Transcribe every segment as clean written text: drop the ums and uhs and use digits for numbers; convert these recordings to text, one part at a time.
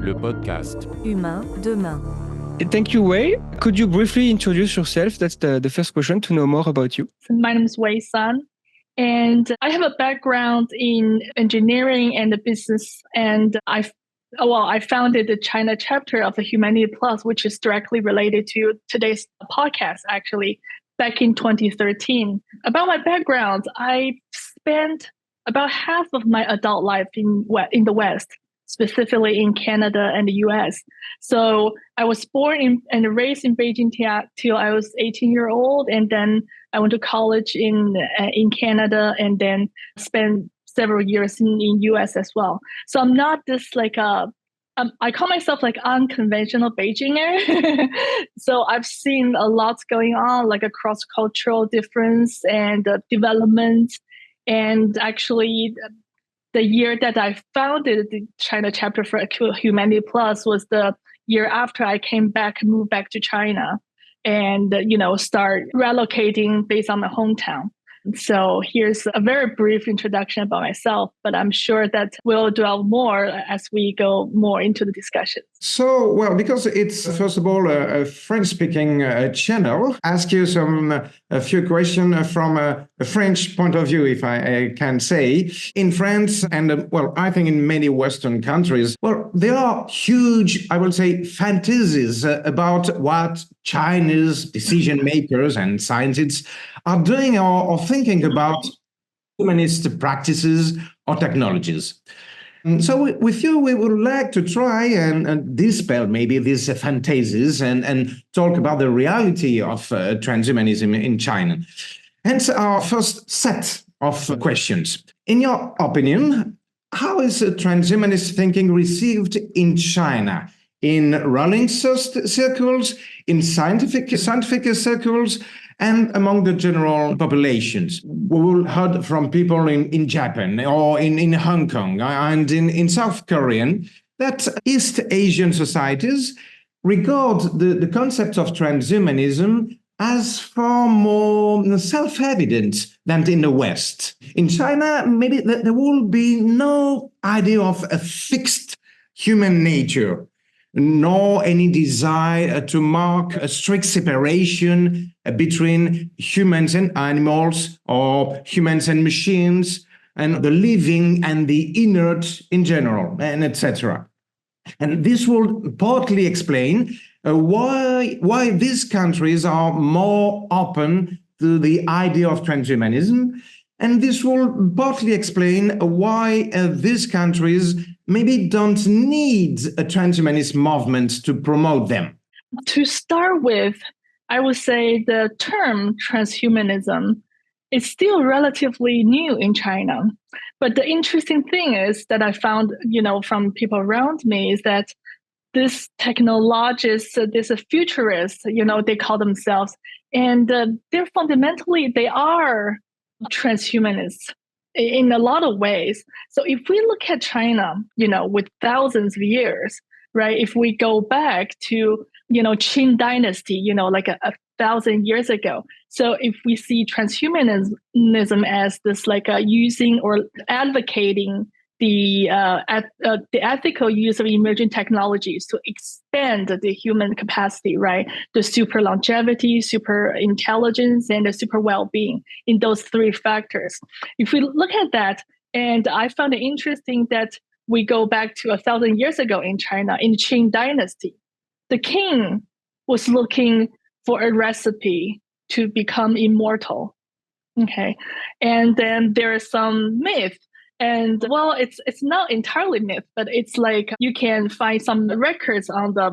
le podcast. Humain demain. Thank you, Wei. Could you briefly introduce yourself? That's the first question, to know more about you. My name is Wei San, and I have a background in engineering and the business, and I founded the China chapter of the Humanity Plus, which is directly related to today's podcast, actually, back in 2013. About my background, I spent about half of my adult life in the West, specifically in Canada and the US. So I was born and raised in Beijing till I was 18-year-old, and then I went to college in Canada, and then spent several years in US as well. So I'm not this I call myself like unconventional Beijinger. So I've seen a lot going on, like a cross-cultural difference and development. And actually, the year that I founded the China chapter for Humanity Plus was the year after I moved back to China, and start relocating based on my hometown. So here's a very brief introduction about myself, but I'm sure that we'll delve more as we go more into the discussion. So, well, because it's, first of all, a French-speaking channel, ask you a few questions from a French point of view, if I can say. In France, and, I think in many Western countries, there are huge, I will say, fantasies about what Chinese decision makers and scientists are doing or thinking about humanist practices or technologies. So with you, we would like to try and dispel maybe these fantasies and talk about the reality of transhumanism in China. Hence our first set of questions. In your opinion, how is transhumanist thinking received in China? In ruling circles, in scientific circles, and among the general populations? We will heard from people in Japan or in Hong Kong and in South Korea that East Asian societies regard the concept of transhumanism as far more self-evident than in the West. In China, maybe there will be no idea of a fixed human nature, nor any desire to mark a strict separation between humans and animals or humans and machines, and the living and the inert in general, and etc. And this will partly explain why these countries are more open to the idea of transhumanism, and this will partly explain why these countries maybe don't need a transhumanist movement to promote them. To start with, I would say the term transhumanism is still relatively new in China. But the interesting thing is that I found, from people around me, is that these technologists, these futurists, they call themselves, and they are transhumanists in a lot of ways. So if we look at China, with thousands of years, right? If we go back to, Qin dynasty, like a 1,000 years ago. So if we see transhumanism as this, using or advocating the ethical use of emerging technologies to expand the human capacity, right? The super longevity, super intelligence, and the super well-being in those three factors. If we look at that, and I found it interesting that we go back to 1,000 years ago in China, in Qing dynasty, the king was looking for a recipe to become immortal. Okay, and then there is some myth. And it's not entirely myth, but it's like you can find some records on the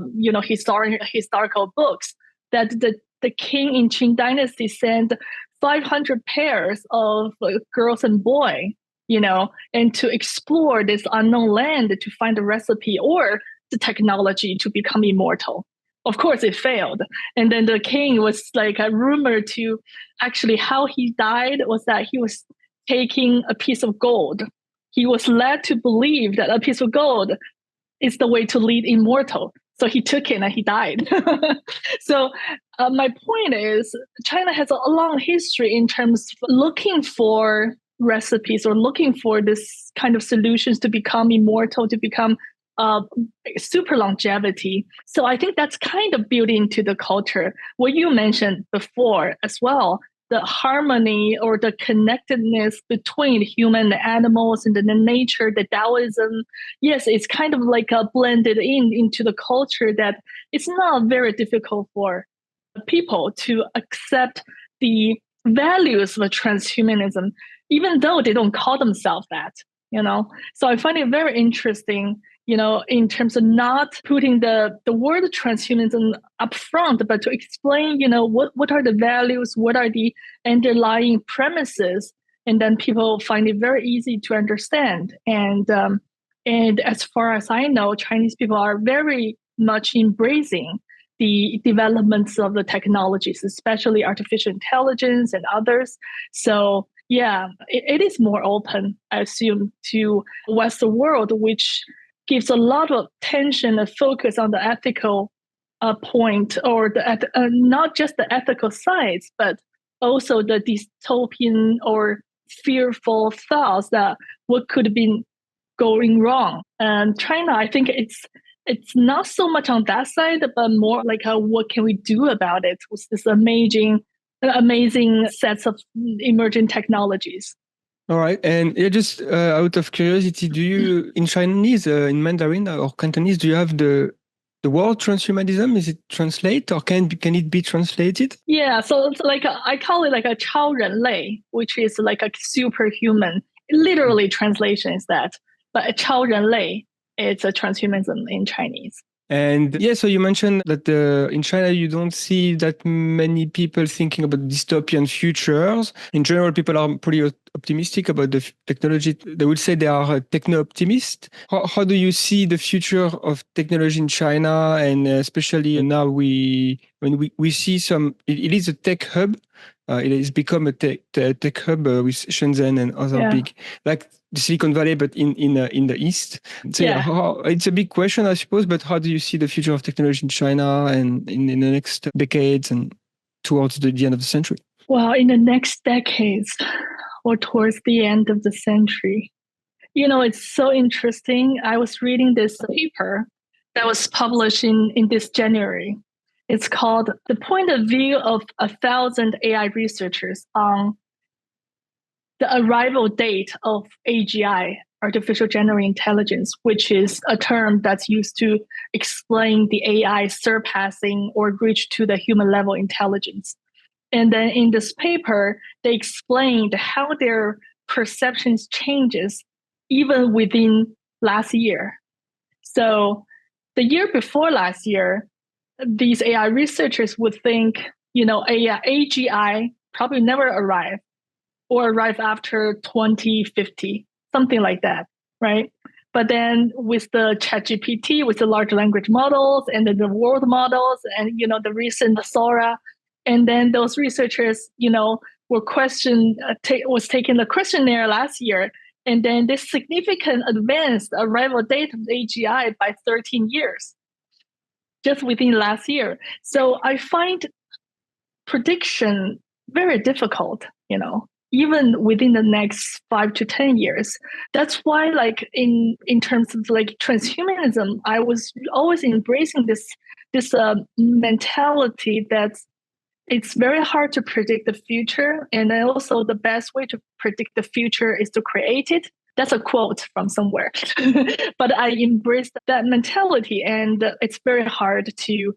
historical books that the king in Qing dynasty sent 500 pairs of girls and boys, and to explore this unknown land to find a recipe or the technology to become immortal. Of course, it failed. And then the king was rumored to actually how he died was that he was taking a piece of gold. He was led to believe that a piece of gold is the way to lead immortal. So he took it and he died. So my point is, China has a long history in terms of looking for recipes or looking for this kind of solutions to become immortal, to become super longevity. So I think that's kind of built into the culture. What you mentioned before as well, the harmony or the connectedness between human and animals and the nature, the Taoism. Yes, it's kind of like blended into the culture that it's not very difficult for people to accept the values of transhumanism, even though they don't call themselves that, you know? So I find it very interesting, you know, in terms of not putting the word transhumanism up front, but to explain, you know, what are the values, what are the underlying premises, and then people find it very easy to understand. And as far as I know, Chinese people are very much embracing the developments of the technologies, especially artificial intelligence and others. So yeah, it is more open, I assume, to Western world, which gives a lot of attention and focus on the ethical point, or not just the ethical sides, but also the dystopian or fearful thoughts that what could have been going wrong. And China, I think it's not so much on that side, but more like what can we do about it with this amazing sets of emerging technologies. All right. And yeah, just out of curiosity, do you, in Chinese, in Mandarin or Cantonese, do you have the word transhumanism? Is it translate or can it be translated? Yeah, so it's like I call it like a 超人类, which is like a superhuman. Literally translation is that, but a 超人类, it's a transhumanism in Chinese. And yeah, so you mentioned that in China, you don't see that many people thinking about dystopian futures. In general, people are pretty optimistic about the technology. They would say they are techno-optimist. How do you see the future of technology in China? And especially now we see some, it is a tech hub. It has become a tech hub with Shenzhen and other big, like the Silicon Valley, but in the East. So it's a big question, I suppose, but how do you see the future of technology in China and in the next decades and towards the end of the century? Well, in the next decades or towards the end of the century, you know, it's so interesting. I was reading this paper that was published in this January. It's called The Point of View of 1,000 AI Researchers on the Arrival Date of AGI, Artificial General Intelligence, which is a term that's used to explain the AI surpassing or reach to the human level intelligence. And then in this paper, they explained how their perceptions changes even within last year. So the year before last year, these AI researchers would think, you know, AGI probably never arrive or arrive after 2050, something like that, right? But then with the ChatGPT, with the large language models and then the world models and, you know, the recent Sora, and then those researchers, you know, were was taking the questionnaire last year, and then this significant advanced arrival date of AGI by 13 years. Just within last year. So I find prediction very difficult, you know, even within the next 5 to 10 years. That's why, like, in terms of like transhumanism, I was always embracing this mentality that it's very hard to predict the future. And then also the best way to predict the future is to create it. That's a quote from somewhere. But I embraced that mentality, and it's very hard to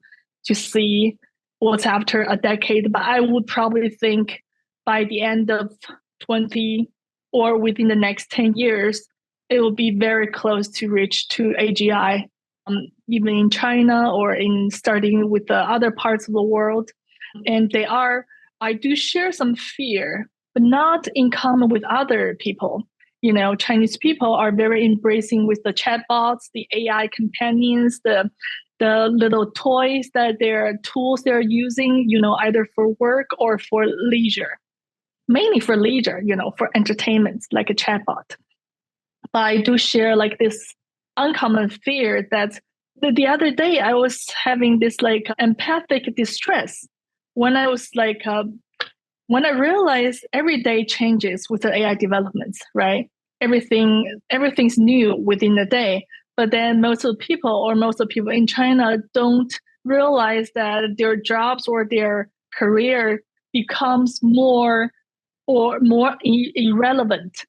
see what's after a decade. But I would probably think by the end of 20 or within the next 10 years, it will be very close to reach to AGI, even in China or in starting with the other parts of the world. And I do share some fear, but not in common with other people. You know, Chinese people are very embracing with the chatbots, the AI companions, the little toys tools they're using, you know, either for work or for leisure. Mainly for leisure, you know, for entertainment, like a chatbot. But I do share like this uncommon fear that the other day I was having this like empathic distress when I was like, when I realized every day changes with the AI developments, right? Everything's new within the day. But then most of the people in China don't realize that their jobs or their career becomes more irrelevant,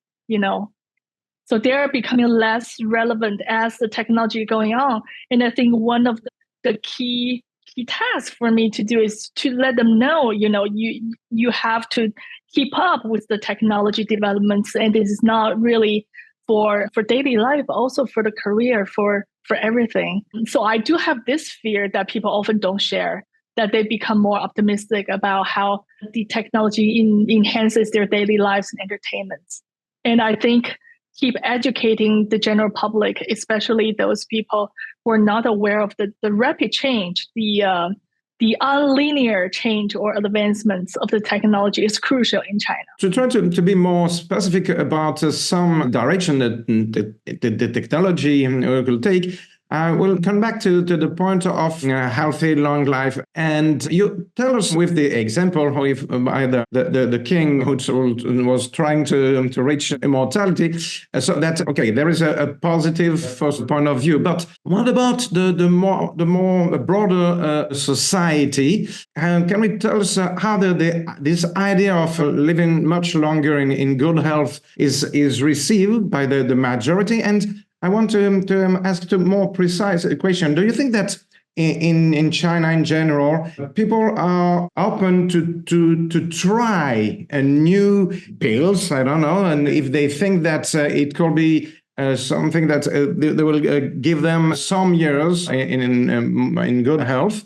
So they're becoming less relevant as the technology going on. And I think one of the key tasks for me to do is to let them know, you have to keep up with the technology developments, and this is not really for daily life, also for the career, for everything. So I do have this fear that people often don't share, that they become more optimistic about how the technology enhances their daily lives and entertainments. And I think keep educating the general public, especially those people who are not aware of the rapid change, the unlinear change or advancements of the technology is crucial in China. To try to be more specific about some direction that the technology will take, we'll come back to the point of healthy long life. And you tell us with the example by the king who was trying to reach immortality. So that, okay, there is a positive first point of view. But what about the more broader society? Can we tell us how this idea of living much longer in good health is received by the majority? And I want to ask a more precise question. Do you think that in China in general, people are open to try a new pills? I don't know, and if they think that it could be something that they will give them some years in good health.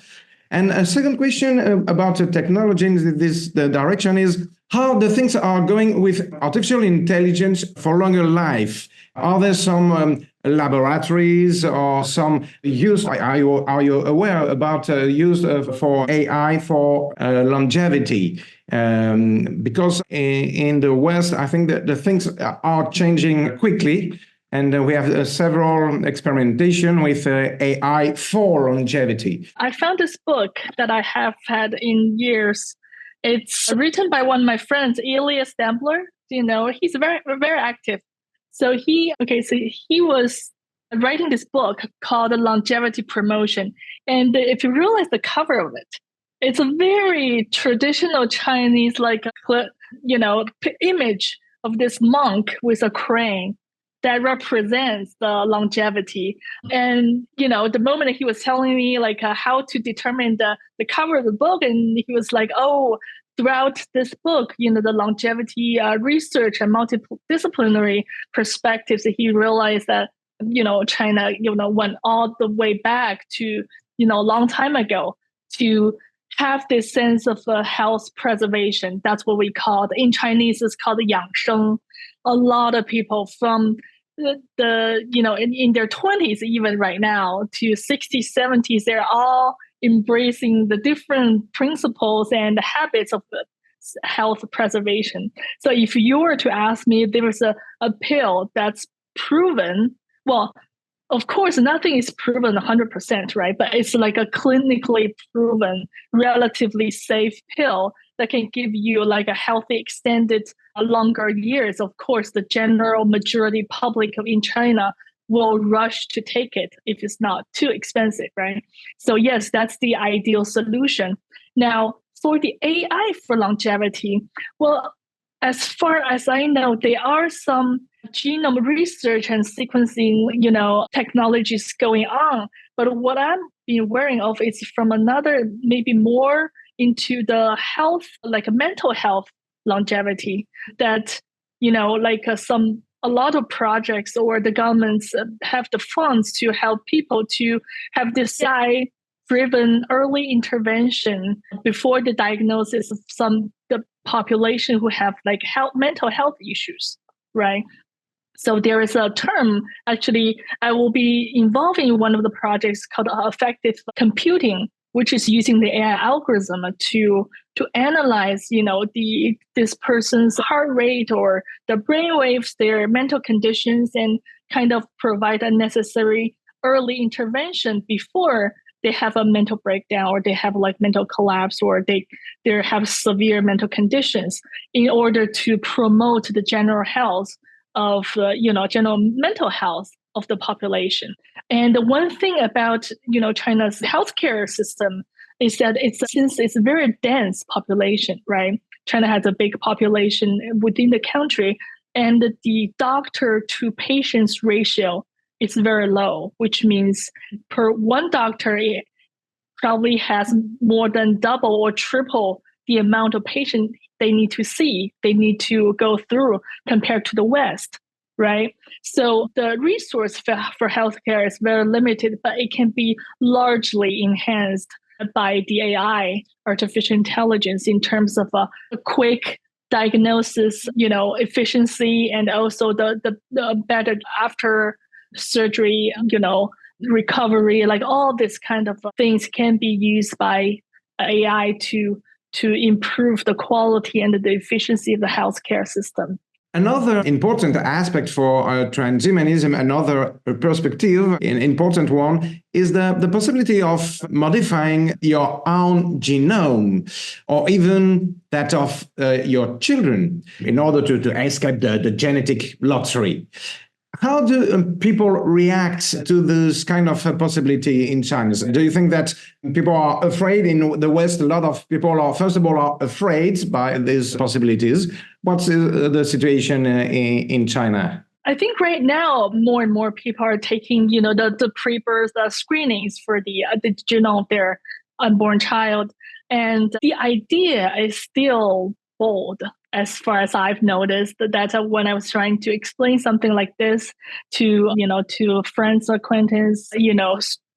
And a second question about the technology in this direction is how the things are going with artificial intelligence for longer life. Are there some laboratories or some use? Are you aware about use for AI for longevity? Because in the West, I think that the things are changing quickly. And we have several experimentation with AI for longevity. I found this book that I have had in years. It's written by one of my friends, Elias Stambler. He's very, very active. So he was writing this book called Longevity Promotion. And if you realize the cover of it, it's a very traditional Chinese, image of this monk with a crane that represents the longevity. And, the moment he was telling me how to determine the cover of the book, and he was like, oh, throughout this book, the longevity research and multidisciplinary perspectives, he realized that, China, went all the way back to, a long time ago to have this sense of health preservation. That's what we call it. In Chinese, it's called 养生. A lot of people from in their 20s, even right now, to 60s, 70s, they're all embracing the different principles and habits of health preservation. So if you were to ask me if there was a pill that's proven, well, of course, nothing is proven 100%, right? But it's like a clinically proven, relatively safe pill that can give you a healthy, extended, longer years. Of course, the general majority public in China will rush to take it if it's not too expensive, right? So yes, that's the ideal solution. Now, for the AI for longevity, well, as far as I know, there are some genome research and sequencing, technologies going on. But what I'm being wary of is from another, maybe more into the health, mental health longevity, that, a lot of projects or the governments have the funds to help people to have this AI-driven early intervention before the diagnosis of the population who have mental health issues, right? So there is a term, actually, I will be involved in one of the projects called affective computing, which is using the AI algorithm to analyze, this person's heart rate or the brain waves, their mental conditions, and kind of provide a necessary early intervention before they have a mental breakdown or they have mental collapse or they have severe mental conditions, in order to promote the general health of, general mental health of the population. And the one thing about, China's healthcare system is that since it's a very dense population, right? China has a big population within the country, and the doctor to patients ratio is very low, which means per one doctor, it probably has more than double or triple the amount of patients they need to see, they need to go through compared to the West, right? So the resource for healthcare is very limited, but it can be largely enhanced by the AI, artificial intelligence, in terms of a quick diagnosis, efficiency, and also the better after surgery, recovery, like all this kind of things can be used by AI to improve the quality and the efficiency of the healthcare system. Another important aspect for transhumanism, another perspective, an important one, is the possibility of modifying your own genome or even that of your children in order to escape the genetic lottery. How do people react to this kind of possibility in China? Do you think that people are afraid in the West? A lot of people are, first of all, are afraid by these possibilities. What's the situation in China? I think right now, more and more people are taking, the pre-birth screenings for the genome of their unborn child. And the idea is still bold, as far as I've noticed. That's when I was trying to explain something like this to friends, acquaintances,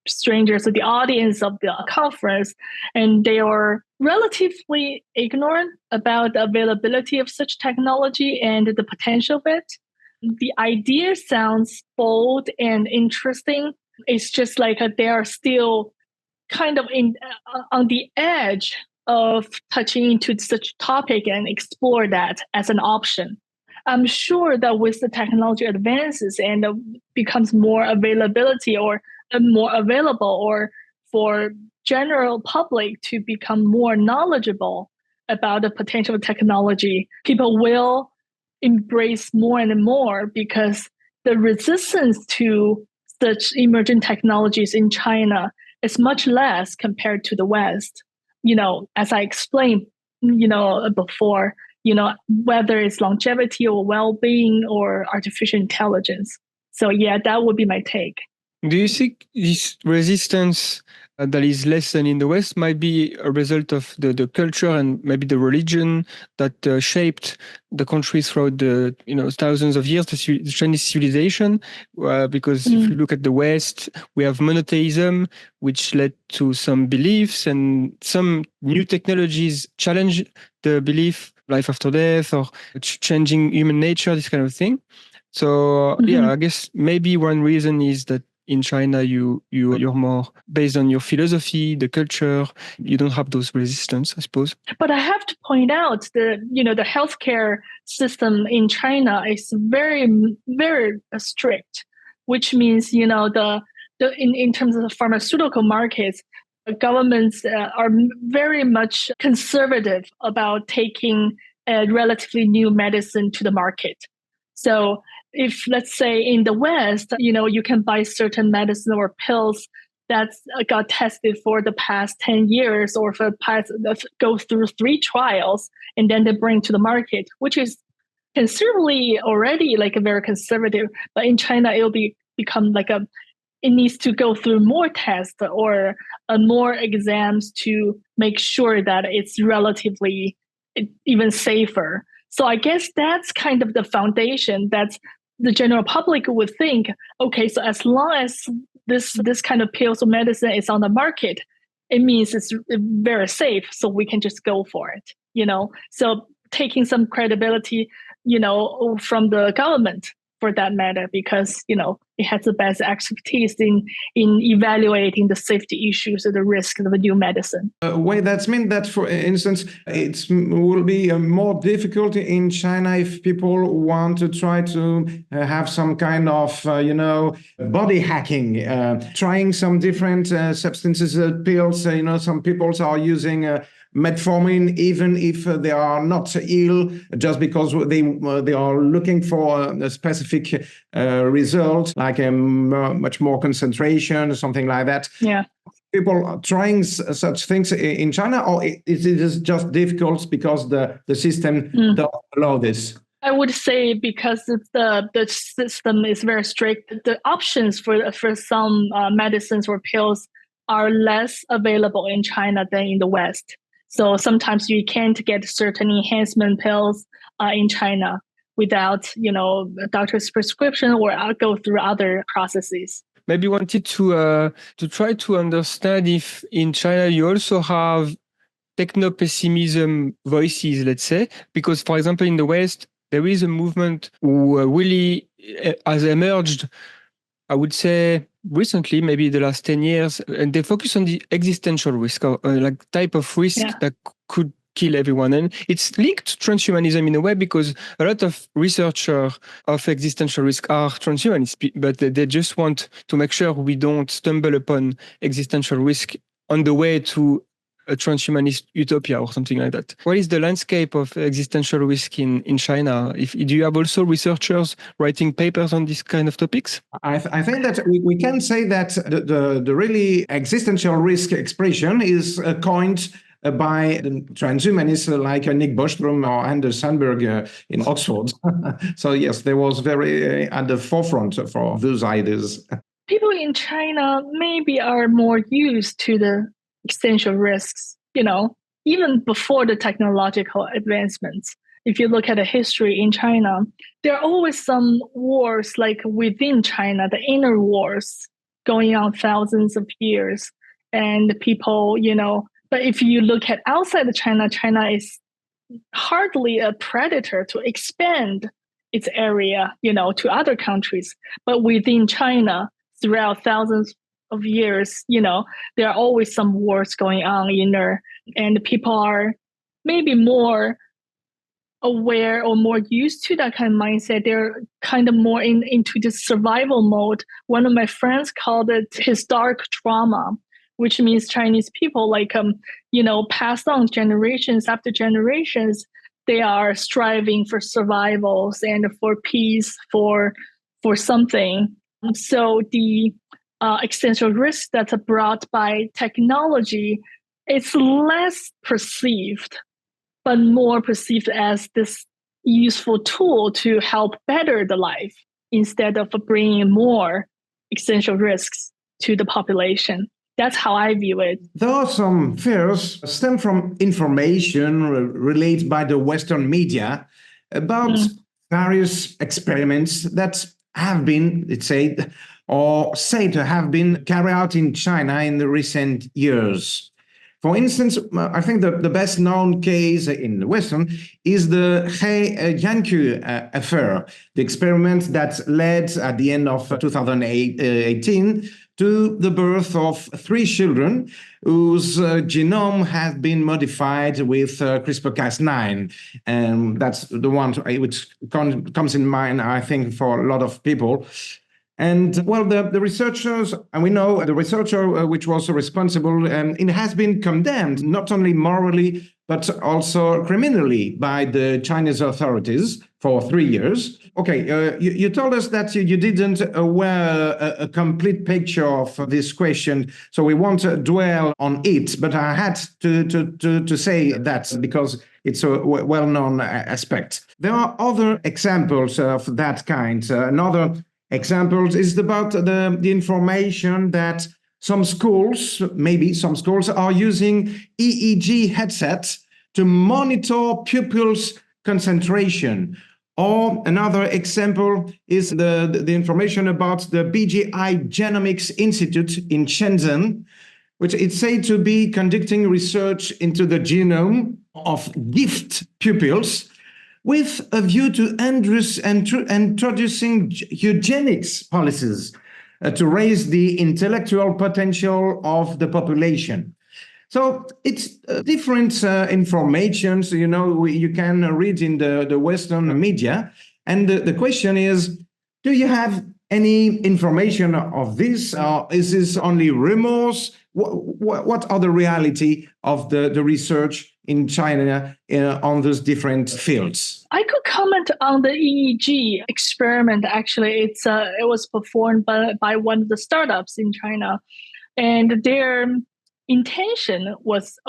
strangers, the audience of the conference, and they are relatively ignorant about the availability of such technology and the potential of it. The idea sounds bold and interesting. It's just like they are still kind of on the edge of touching into such a topic and explore that as an option. I'm sure that with the technology advances and becomes more availability or more available, or for general public to become more knowledgeable about the potential of technology, people will embrace more and more, because the resistance to such emerging technologies in China is much less compared to the West. As I explained, before, whether it's longevity or well-being or artificial intelligence. So yeah, that would be my take. Do you think this resistance that is less than in the West might be a result of the culture and maybe the religion that shaped the country throughout the thousands of years, the Chinese civilization? Because if you look at the West, we have monotheism, which led to some beliefs, and some new technologies challenge the belief, life after death, or changing human nature, this kind of thing. So yeah, I guess maybe one reason is that in China, you're more based on your philosophy, the culture. You don't have those resistance, I suppose. But I have to point out the healthcare system in China is very, very strict, which means in terms of the pharmaceutical markets, governments are very much conservative about taking a relatively new medicine to the market. So if, let's say, in the West, you can buy certain medicine or pills that got tested for the past 10 years or for the past, go through 3 trials, and then they bring to the market, which is considerably already like a very conservative. But in China, it'll become like it needs to go through more tests or more exams to make sure that it's relatively even safer. So I guess that's kind of the foundation that the general public would think, okay, so as long as this kind of pills or medicine is on the market, it means it's very safe, so we can just go for it, So taking some credibility, from the government for that matter, because, it has the best expertise in evaluating the safety issues or the risk of a new medicine. Well, that's mean that, for instance, it will be more difficult in China if people want to try to have some kind of, body hacking, trying some different substances, pills. Some people are using metformin even if they are not ill, just because they are looking for a specific result, like a much more concentration, something like that. Yeah. People are trying such things in China, or it is just difficult because the system doesn't allow this? I would say because the system is very strict, the options for some medicines or pills are less available in China than in the West. So sometimes you can't get certain enhancement pills in China without, a doctor's prescription or go through other processes. Maybe wanted to try to understand if in China you also have techno-pessimism voices, let's say, because, for example, in the West, there is a movement who really has emerged, I would say, recently, maybe the last 10 years, and they focus on the existential risk, or like type of risk that could kill everyone. And it's linked to transhumanism in a way, because a lot of researchers of existential risk are transhumanists, but they just want to make sure we don't stumble upon existential risk on the way to a transhumanist utopia or something like that. What is the landscape of existential risk in China? Do you have also researchers writing papers on these kind of topics? I think that we can say that the really existential risk expression is coined by the transhumanists like Nick Bostrom or Anders Sandberg in Oxford. So yes, they was very at the forefront for those ideas. People in China maybe are more used to the existential risks, even before the technological advancements. If you look at the history in China, there are always some wars like within China, the inner wars going on thousands of years. And people, but if you look at outside of China, China is hardly a predator to expand its area, to other countries. But within China, throughout thousands of years, there are always some wars going on inner, and people are maybe more aware or more used to that kind of mindset. They're kind of more into this survival mode. One of my friends called it historic trauma, which means Chinese people passed on generations after generations. They are striving for survivals and for peace, for something. So the existential risk that's brought by technology, it's less perceived, but more perceived as this useful tool to help better the life instead of bringing more existential risks to the population. That's how I view it. There are some fears stem from information relayed by the Western media about various experiments that have been, let's say, or said to have been carried out in China in the recent years. For instance, I think the best known case in the Western is the He affair, the experiment that led at the end of 2018 to the birth of 3 children whose genome has been modified with CRISPR-Cas9. And that's the one which comes in mind, I think, for a lot of people. And well, the researchers, and we know the researcher which was responsible, it has been condemned not only morally but also criminally by the Chinese authorities for 3 years. Okay, you told us that you didn't aware a complete picture of this question, so we won't dwell on it. But I had to say that because it's a well-known aspect. There are other examples of that kind. Another example is about the information that some schools are using EEG headsets to monitor pupils' concentration. Or another example is the information about the BGI Genomics Institute in Shenzhen, which is said to be conducting research into the genome of gift pupils with a view to introducing eugenics policies to raise the intellectual potential of the population. So it's different informations, you can read in the Western media. And the question is, do you have any information of this? Or is this only rumors what are the reality of the research in China on those different fields? I could comment on the EEG experiment. Actually, it was performed by one of the startups in China, and their intention was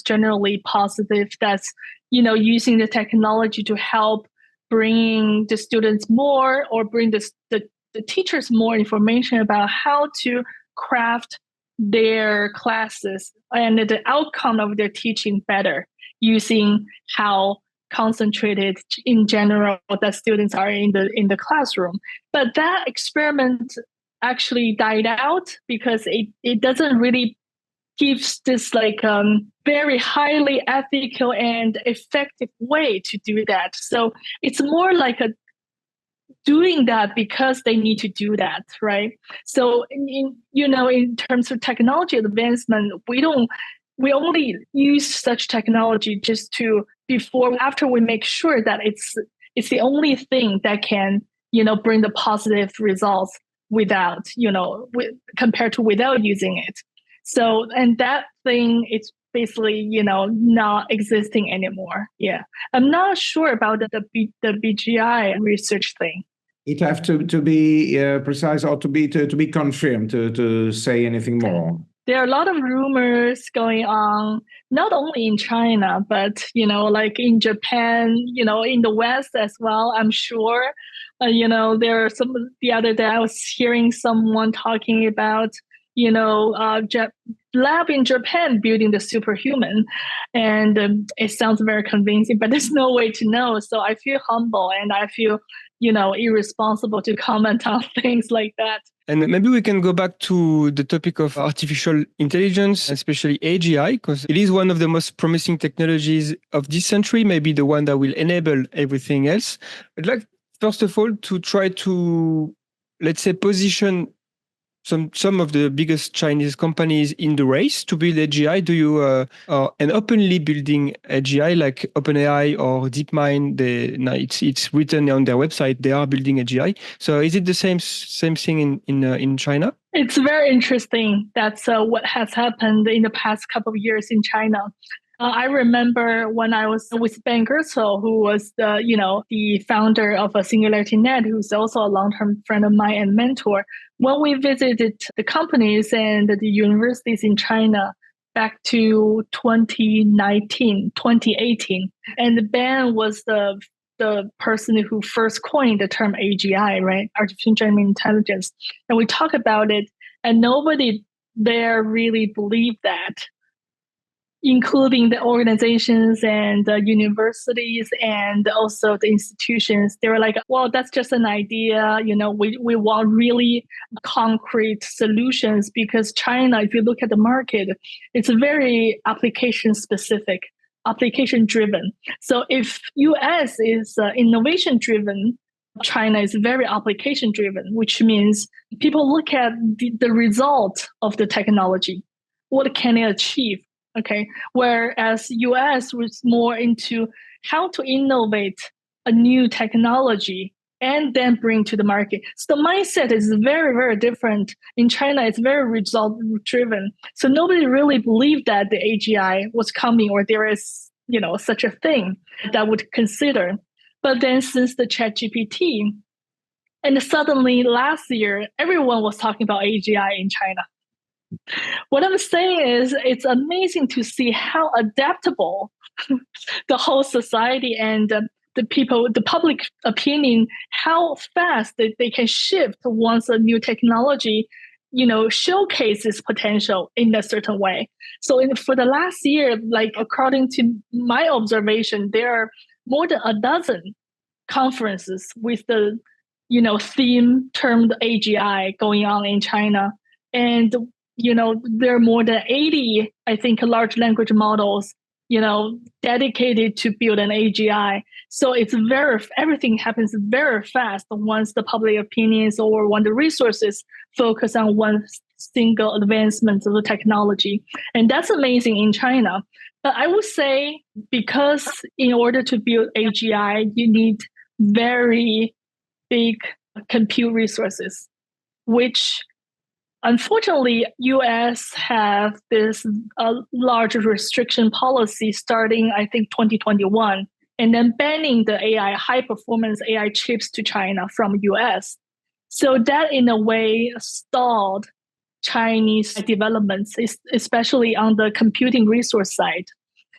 generally positive. That's using the technology to help bring the students more, or bring the teachers more information about how to craft their classes and the outcome of their teaching better, using how concentrated in general that students are in the classroom. But that experiment actually died out because it doesn't really gives this very highly ethical and effective way to do that. So it's more like doing that because they need to do that, right? So in terms of technology advancement, we only use such technology just after we make sure that it's the only thing that can bring the positive results without compared to without using it. So, and that thing is basically, not existing anymore. Yeah. I'm not sure about the BGI research thing. It have to be precise, or to be confirmed to say anything more. There are a lot of rumors going on, not only in China, but, in Japan, in the West as well, I'm sure. There are the other day I was hearing someone talking about, lab in Japan building the superhuman. And it sounds very convincing, but there's no way to know. So I feel humble, and I feel, irresponsible to comment on things like that. And maybe we can go back to the topic of artificial intelligence, especially AGI, because it is one of the most promising technologies of this century, maybe the one that will enable everything else. I'd like, first of all, to try to, let's say, position some of the biggest Chinese companies in the race to build AGI. Do you and openly building AGI like OpenAI or DeepMind? It's written on their website. They are building AGI. So is it the same thing in China? It's very interesting. That's what has happened in the past couple of years in China. I remember when I was with Ben Gersel, who was the founder of Singularity Net, who's also a long-term friend of mine and mentor. When we visited the companies and the universities in China back to 2019, 2018, and Ben was the person who first coined the term AGI, right? Artificial General Intelligence. And we talk about it, and nobody there really believed that, including the organizations and the universities and also the institutions. They were like, well, that's just an idea. We want really concrete solutions, because China, if you look at the market, it's very application specific, application driven. So if US is innovation driven, China is very application driven, which means people look at the result of the technology. What can it achieve? Okay. Whereas US was more into how to innovate a new technology and then bring to the market. So the mindset is very, very different. In China, it's very result driven. So nobody really believed that the AGI was coming, or there is, such a thing that would consider. But then since the ChatGPT, and suddenly last year, everyone was talking about AGI in China. What I'm saying is, it's amazing to see how adaptable the whole society and the people, the public opinion, how fast they can shift once a new technology, showcases potential in a certain way. So for the last year, according to my observation, there are more than a dozen conferences with the, theme termed AGI going on in China. And there are more than 80, I think, large language models, dedicated to build an AGI. So everything happens very fast once the public opinions or when the resources focus on one single advancement of the technology. And that's amazing in China. But I would say, because in order to build AGI, you need very big compute resources, which Unfortunately, US have this large restriction policy starting, I think, 2021, and then banning the AI, high performance AI chips to China from US. So that in a way stalled Chinese developments, especially on the computing resource side.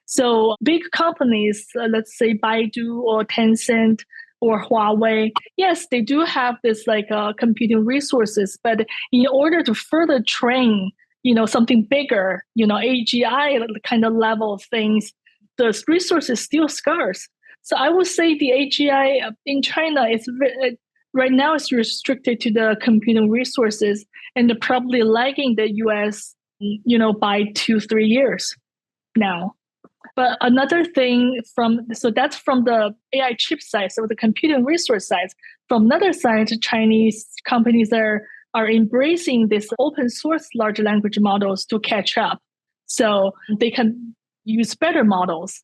So big companies, let's say Baidu or Tencent or Huawei, yes, they do have this computing resources, but in order to further train, something bigger, AGI kind of level of things, the resource is still scarce. So I would say the AGI in China is right now it's restricted to the computing resources and probably lagging the US, by 2-3 years now. But another thing that's from the AI chip side, so the computing resource side. From another side, Chinese companies are embracing this open source large language models to catch up. So they can use better models,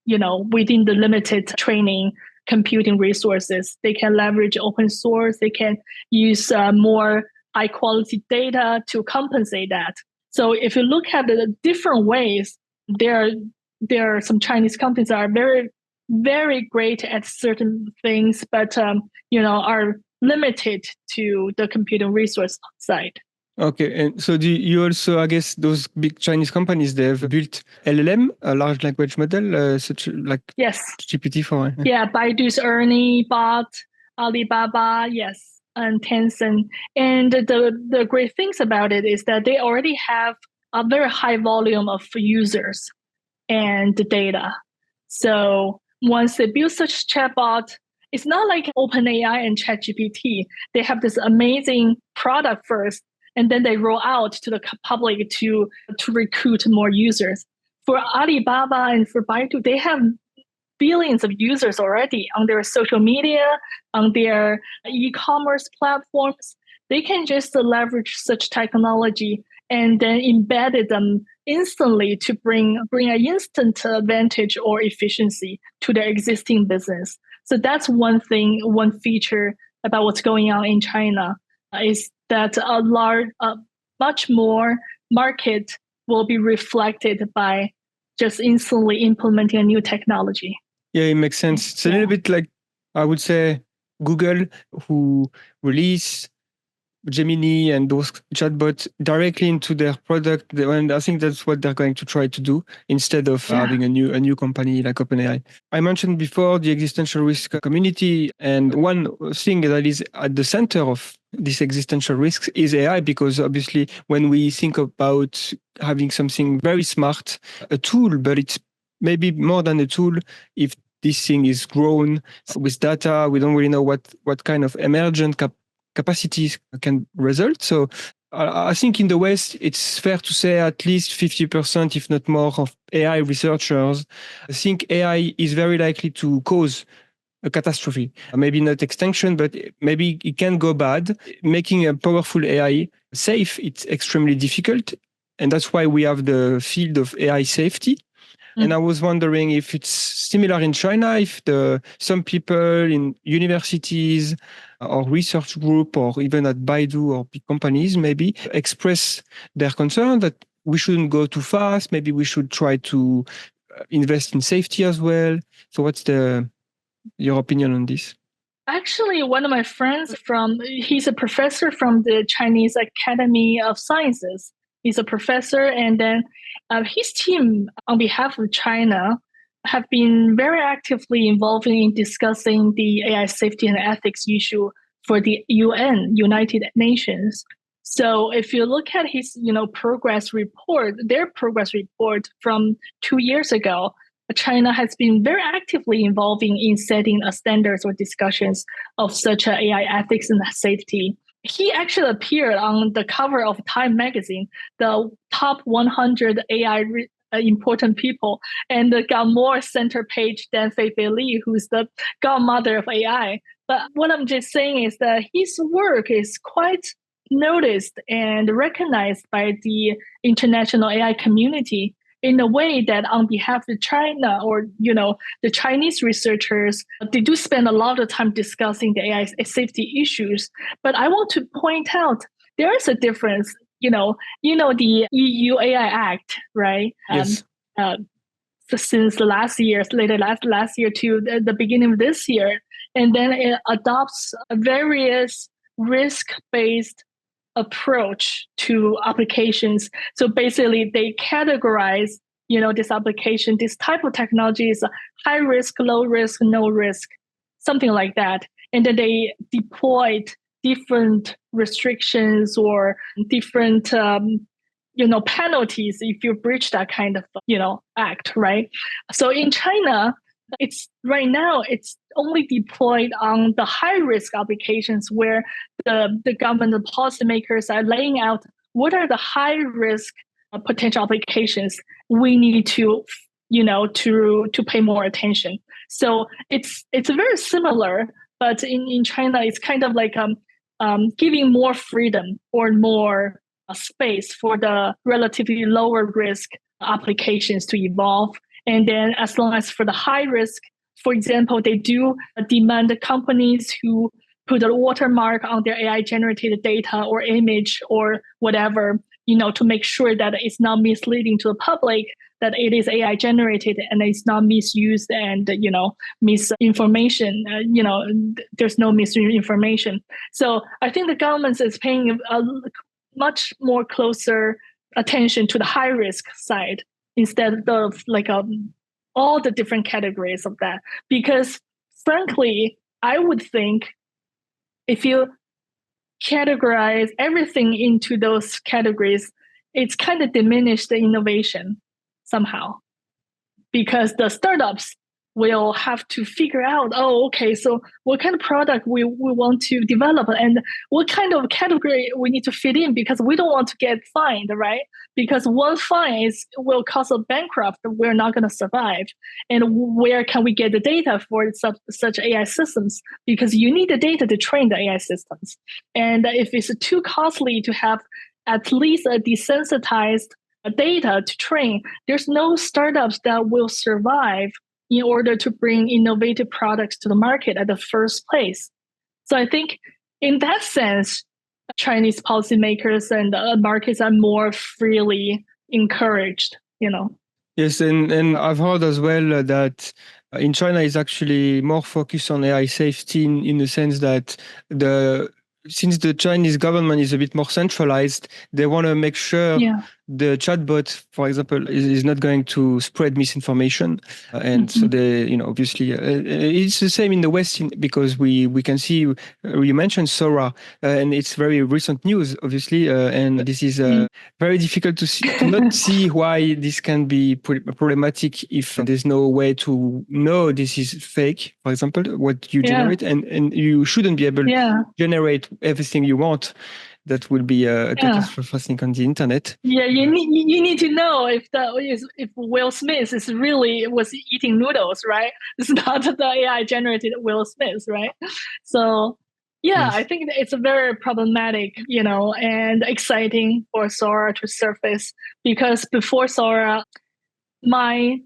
within the limited training computing resources. They can leverage open source. They can use more high quality data to compensate that. So if you look at the different ways, there are some Chinese companies that are very, very great at certain things, but are limited to the computing resource side. Okay, and so do you also, I guess, those big Chinese companies, they have built LLM, a large language model, such like yes, GPT-4. Yeah, Baidu's Ernie bot, Alibaba, yes, and Tencent. And the great things about it is that they already have a very high volume of users and data. So once they build such chatbot, it's not like OpenAI and ChatGPT. They have this amazing product first, and then they roll out to the public to recruit more users. For Alibaba and for Baidu, they have billions of users already on their social media, on their e-commerce platforms. They can just leverage such technology and then embedded them instantly to bring an instant advantage or efficiency to their existing business. So that's one thing, one feature about what's going on in China is that much more market will be reflected by just instantly implementing a new technology. Yeah, it makes sense. It's a little bit like, I would say, Google, who release Gemini and those chatbots directly into their product, and I think that's what they're going to try to do instead of having a new company like OpenAI. I mentioned before the existential risk community, and one thing that is at the center of this existential risks is AI, because obviously when we think about having something very smart, a tool, but it's maybe more than a tool. If this thing is grown with data, we don't really know what kind of emergent capacities can result. So I think in the West, it's fair to say at least 50%, if not more, of AI researchers think AI is very likely to cause a catastrophe. Maybe not extinction, but maybe it can go bad. Making a powerful AI safe, it's extremely difficult. And that's why we have the field of AI safety. And I was wondering if it's similar in China, if some people in universities or research group or even at Baidu or big companies maybe express their concern that we shouldn't go too fast. Maybe we should try to invest in safety as well. So what's your opinion on this? Actually, one of my friends he's a professor from the Chinese Academy of Sciences. He's a professor, and then his team, on behalf of China, have been very actively involved in discussing the AI safety and ethics issue for the UN, United Nations. So if you look at his, progress report, their progress report from 2 years ago, China has been very actively involving in setting standards or discussions of such AI ethics and safety. He actually appeared on the cover of Time magazine, the top 100 AI important people, and got more center page than Fei Li, who's the godmother of AI. But what I'm just saying is that his work is quite noticed and recognized by the international AI community in a way that on behalf of China or, the Chinese researchers, they do spend a lot of time discussing the AI safety issues. But I want to point out there is a difference. The EU AI Act, right? Yes. So since last year to the beginning of this year, and then it adopts various risk-based approach to applications. So basically, they categorize, this application, this type of technology is high risk, low risk, no risk, something like that. And then they deployed different restrictions or different penalties if you breach that kind of act, right? So in China, it's only deployed on the high risk applications where the government, the policymakers are laying out what are the high risk potential applications we need to to pay more attention. So it's very similar, but in China it's kind of like giving more freedom or more space for the relatively lower risk applications to evolve. And then as long as for the high risk, for example, they do demand companies who put a watermark on their AI generated data or image or whatever, to make sure that it's not misleading to the public, that it is AI generated and it's not misused and, misinformation, there's no misinformation. So I think the government is paying a much more closer attention to the high risk side instead of all the different categories of that. Because frankly, I would think if you categorize everything into those categories, it's kind of diminished the innovation somehow, because the startups will have to figure out, so what kind of product we want to develop and what kind of category we need to fit in, because we don't want to get fined, right? Because one fine will cause a bankrupt. We're not going to survive. And where can we get the data for such AI systems? Because you need the data to train the AI systems. And if it's too costly to have at least a desensitized data to train, there's no startups that will survive in order to bring innovative products to the market at the first place. So I think in that sense, Chinese policymakers and markets are more freely encouraged, Yes, and I've heard as well that in China is actually more focused on AI safety in the sense that since the Chinese government is a bit more centralized, they want to make sure the chatbot, for example, is not going to spread misinformation. And so they, obviously, it's the same in the West because we can see, you mentioned Sora, and it's very recent news, obviously, and this is very difficult to not see why this can be problematic if there's no way to know this is fake, for example, what you generate, and you shouldn't be able to generate everything you want. That will be a catastrophe, I think, on the internet. Yeah, you need to know if Will Smith was eating noodles, right? It's not the AI generated Will Smith, right? So yes. I think it's a very problematic, and exciting for Sora to surface, because before Sora, my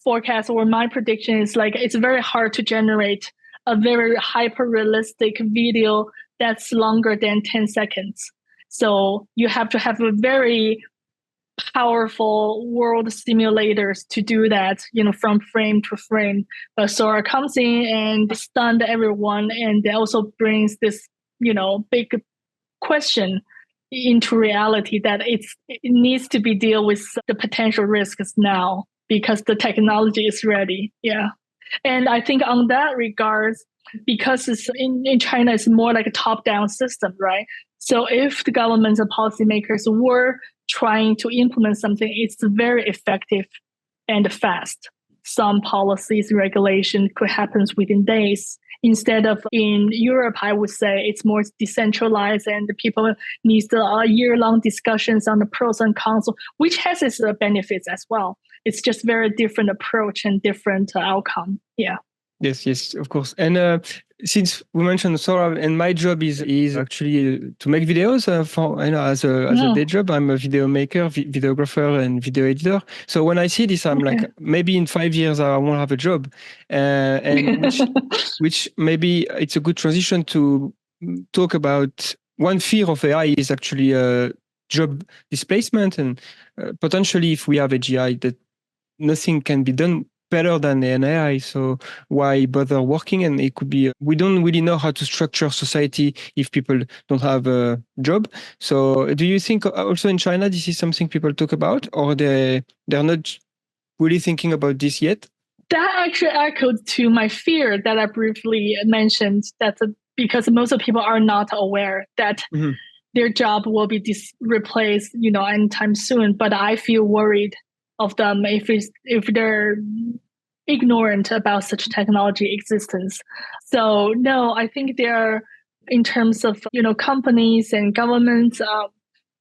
forecast or my prediction is it's very hard to generate a very hyper realistic video that's longer than 10 seconds. So you have to have a very powerful world simulators to do that, from frame to frame. But Sora comes in and stunned everyone, and it also brings this, big question into reality that it needs to be dealt with the potential risks now because the technology is ready. Yeah. And I think on that regards, because it's in China, it's more like a top-down system, right? So if the governments and policymakers were trying to implement something, it's very effective and fast. Some policies, regulation could happen within days. Instead of in Europe, I would say it's more decentralized and the people need year-long discussions on the pros and cons, which has its benefits as well. It's just very different approach and different outcome. Yeah. Yes, of course. And since we mentioned Sora, and my job is actually to make videos as a day job. I'm a video maker, videographer, and video editor. So when I see this, I'm like, maybe in 5 years I won't have a job, and which maybe it's a good transition to talk about one fear of AI is actually job displacement, and potentially if we have AGI, that nothing can be done better than an AI. So why bother working? And it could be, we don't really know how to structure society if people don't have a job. So do you think also in China, this is something people talk about, or they're not really thinking about this yet? That actually echoed to my fear that I briefly mentioned, that because most of people are not aware that their job will be replaced, anytime soon. But I feel worried of them if they're ignorant about such technology existence. So no, I think they're, in terms of companies and governments,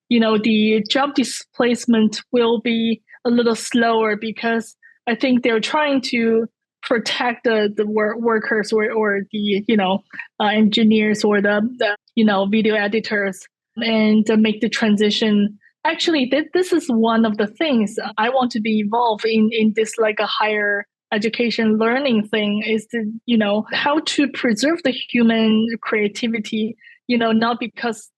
the job displacement will be a little slower, because I think they're trying to protect the workers or the engineers or the video editors, and make the transition. Actually, this is one of the things I want to be involved in this, like a higher education learning thing, is to how to preserve the human creativity. Not because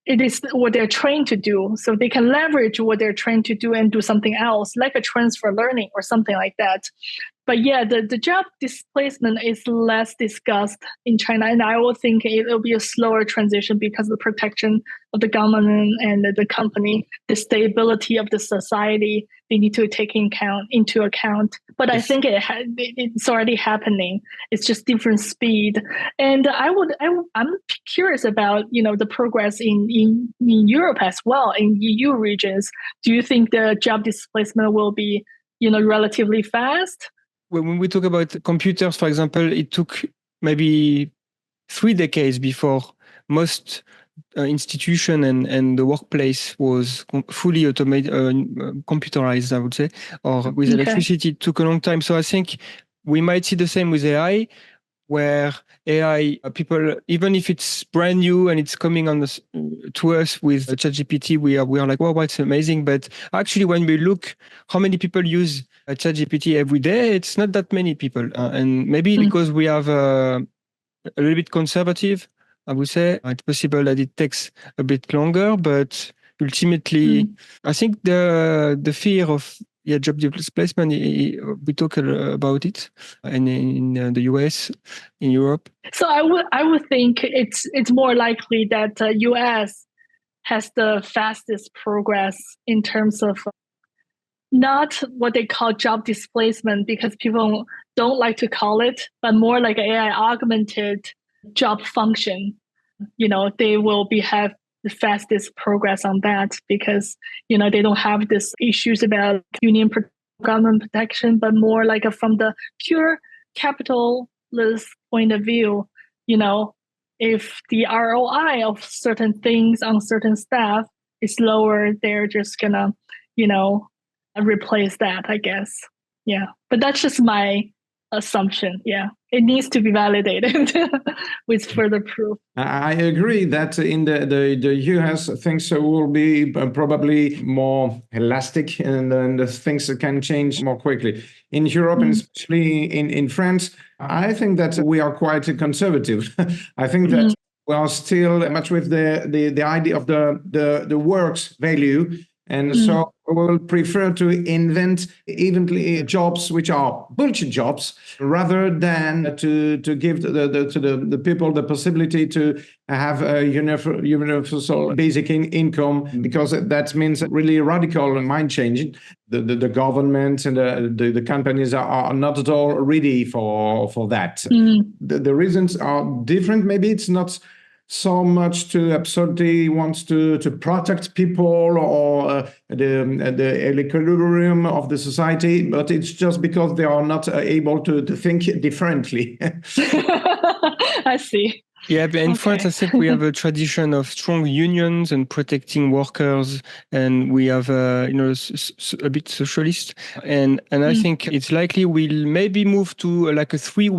it is what they're trained to do, so they can leverage what they're trained to do and do something else, like a transfer learning or something like that. But yeah, the job displacement is less discussed in China, and I will think it'll be a slower transition because of the protection of the government and the company, the stability of the society. They need to take into account. But yes. I think it's already happening. It's just different speed. And I'm curious about the progress in Europe as well, in EU regions. Do you think the job displacement will be relatively fast? When we talk about computers, for example, it took maybe 3 decades before most institution and the workplace was fully automated, computerized, I would say, or with electricity. It took a long time. So I think we might see the same with AI, where AI people, even if it's brand new and it's coming on to us with ChatGPT, we are like, wow, it's amazing. But actually, when we look how many people use ChatGPT every day, it's not that many people. And maybe because we have a little bit conservative, I would say, it's possible that it takes a bit longer, but ultimately, I think the fear of job displacement, we talk about it, and in the US, in Europe. So I would think it's more likely that US has the fastest progress in terms of not what they call job displacement, because people don't like to call it, but more like AI augmented job function. They will have the fastest progress on that, because they don't have this issues about union government protection, but more like from the pure capitalist point of view. If the ROI of certain things on certain staff is lower, they're just gonna replace that, I guess. Yeah, but that's just my assumption. Yeah, it needs to be validated with further proof. I agree that in the US, things will be probably more elastic, and the things can change more quickly. In Europe, and especially in France, I think that we are quite conservative. I think that we are still much with the idea of the work's value. And so we will prefer to invent evenly jobs which are bullshit jobs, rather than to give to the people the possibility to have a universal basic income, because that means really radical mind changing. The government and the companies are not at all ready for that. The reasons are different. Maybe it's not so much to absolutely wants to protect people or the equilibrium of the society, but it's just because they are not able to think differently. I see. Yeah, but in France, I think we have a tradition of strong unions and protecting workers, and we have a bit socialist, and I think it's likely we'll maybe move to like a 3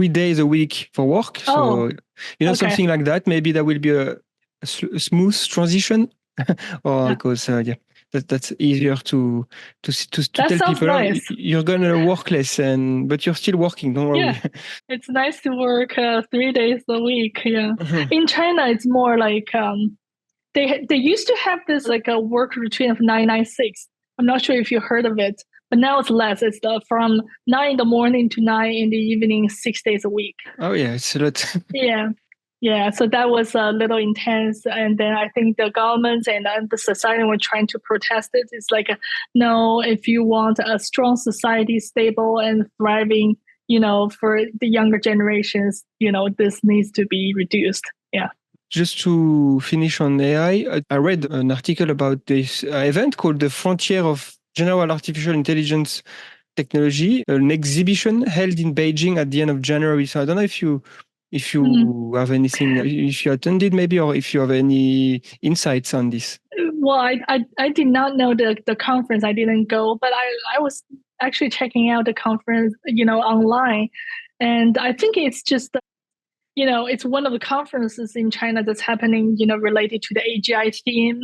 days a week for work. So something like that. Maybe that will be a smooth transition, or because that's easier to That tell sounds people, oh, nice. you're gonna work less, but you're still working. Don't worry. Yeah, it's nice to work 3 days a week. Yeah, in China, it's more like they used to have this like a work routine of 996. I'm not sure if you heard of it, but now it's less. It's from 9 in the morning to 9 in the evening, 6 days a week. Oh yeah, it's a lot. Yeah. So that was a little intense, and then I think the government and the society were trying to protest it. It's like, no, if you want a strong society, stable and thriving, for the younger generations, this needs to be reduced. Yeah. Just to finish on AI, I read an article about this event called the Frontier of General Artificial Intelligence Technology, an exhibition held in Beijing at the end of January. So I don't know if you have anything, if you attended maybe, or if you have any insights on this. Well, I did not know the conference. I didn't go, but I was actually checking out the conference, online. And I think it's just, it's one of the conferences in China that's happening, related to the AGI theme.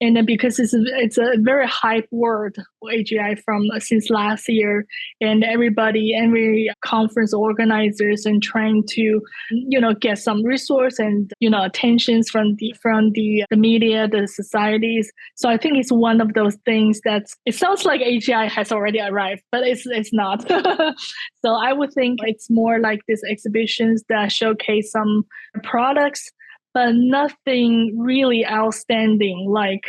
And then because it's a very hype word for AGI since last year, and every conference organizers and trying to, get some resource and attentions from the media, the societies. So I think it's one of those things it sounds like AGI has already arrived, but it's not. So I would think it's more like these exhibitions that showcase some products, but nothing really outstanding like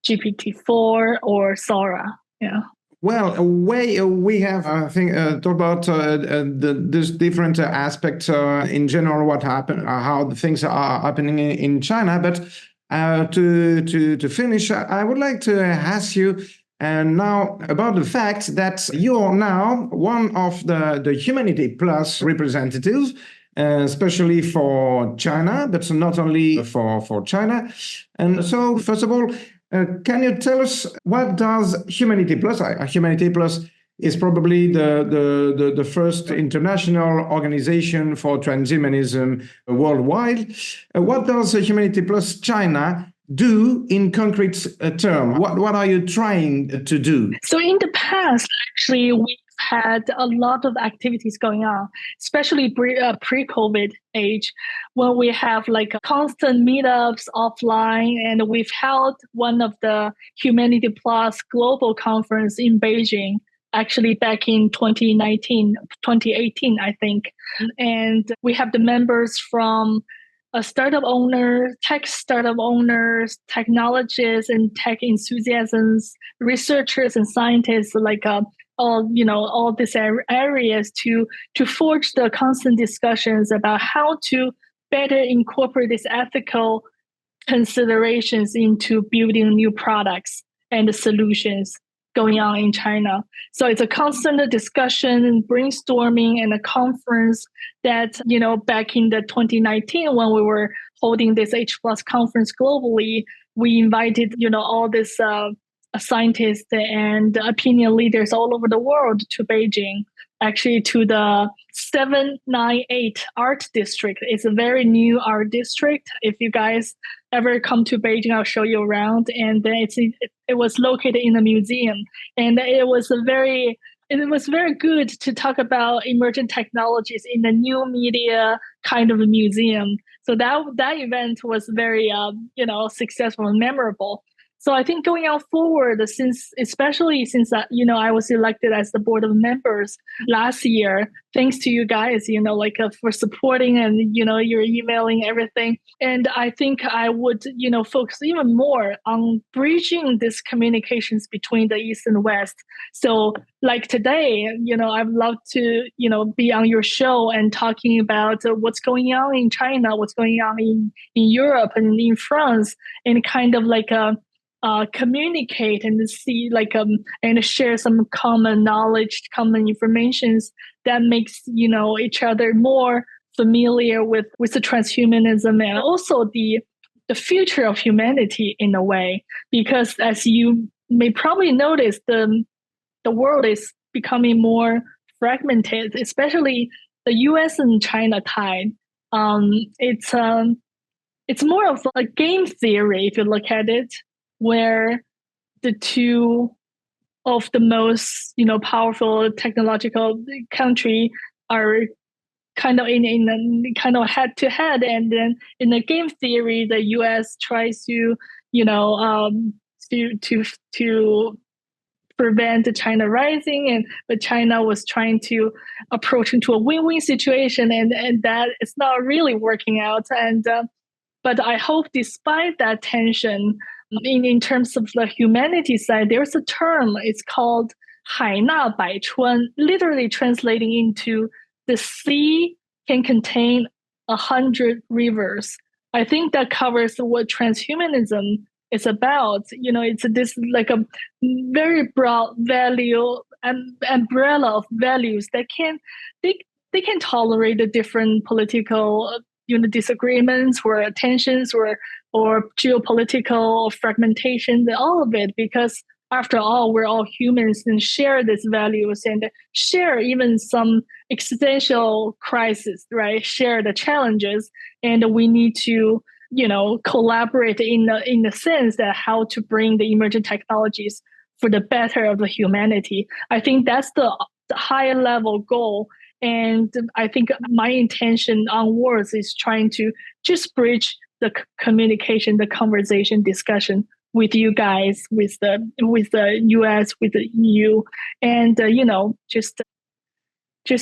GPT-4 or Sora. Yeah. Well, we have, I think, talked about this different aspects in general, what happened, how the things are happening in China. But to finish, I would like to ask you now about the fact that you're now one of the Humanity Plus representatives, especially for China, but not only for China. And so, first of all, can you tell us what does Humanity Plus? Humanity Plus is probably the first international organization for transhumanism worldwide. What does Humanity Plus China do in concrete terms? What are you trying to do? So in the past, actually, we've had a lot of activities going on, especially pre-COVID age, when we have like constant meetups offline, and we've held one of the Humanity Plus global conference in Beijing, actually back in 2018, I think. And we have the members from startup owners, tech startup owners, technologists and tech enthusiasts, researchers and scientists, like all these areas to forge the constant discussions about how to better incorporate these ethical considerations into building new products and solutions going on in China. So it's a constant discussion and brainstorming and a conference that, back in the 2019, when we were holding this H Plus conference globally, we invited, all this scientists and opinion leaders all over the world to Beijing, actually to the 798 Art District. It's a very new art district. If you guys ever come to Beijing, I'll show you around. And then it was located in a museum, and it was very good to talk about emerging technologies in a new media kind of a museum. So that event was very successful and memorable. So I think going out forward, especially since I was elected as the board of members last year, thanks to you guys, for supporting and, you're emailing everything. And I think I would, focus even more on bridging these communications between the East and West. So like today, I'd love to, be on your show and talking about what's going on in China, what's going on in Europe and in France, and kind of like communicate and see and share some common knowledge, common informations that makes each other more familiar with the transhumanism and also the future of humanity in a way. Because as you may probably notice, the world is becoming more fragmented, especially the US and China tide. It's more of a game theory if you look at it, where the two of the most, powerful technological country are kind of in a kind of head to head, and then in the game theory, the U.S. tries to to prevent China rising, but China was trying to approach into a win-win situation, and that is not really working out. And but I hope, despite that tension, in terms of the humanity side, there's a term. It's called 海纳百川, literally translating into the sea can contain 100 rivers. I think that covers what transhumanism is about. It's this like a very broad value and umbrella of values that they can tolerate the different political disagreements or tensions or geopolitical fragmentation, all of it, because after all, we're all humans and share these values and share even some existential crisis, right? Share the challenges, and we need to, collaborate in the sense that how to bring the emerging technologies for the better of the humanity. I think that's the higher level goal. And I think my intention onwards is trying to just bridge the communication, the conversation, discussion with you guys, with the US, with the EU, and just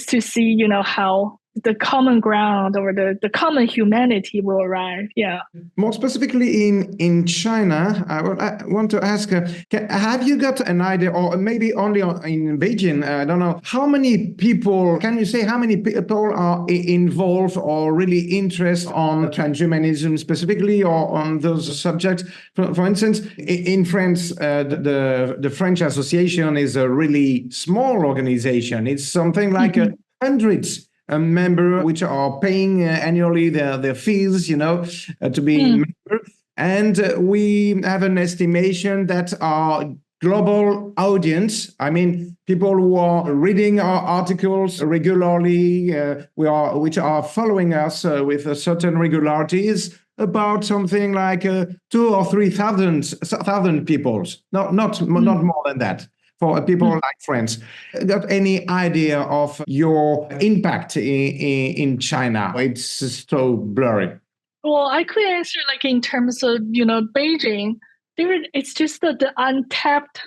to see how the common ground or the common humanity will arrive. Yeah. More specifically in China, I want to ask, have you got an idea, or maybe only in Beijing, I don't know, how many people, can you say how many people are involved or really interested on transhumanism specifically, or on those subjects? For instance, in France, the French Association is a really small organization. It's something like hundreds member which are paying annually their fees, to be member. And we have an estimation that our global audience, I mean, people who are reading our articles regularly, which are following us with a certain regularity, is about something like 2,000 or 3,000 people, not more than that. For people like France, got any idea of your impact in China? It's so blurry. Well, I could answer like in terms of Beijing. It's just that the untapped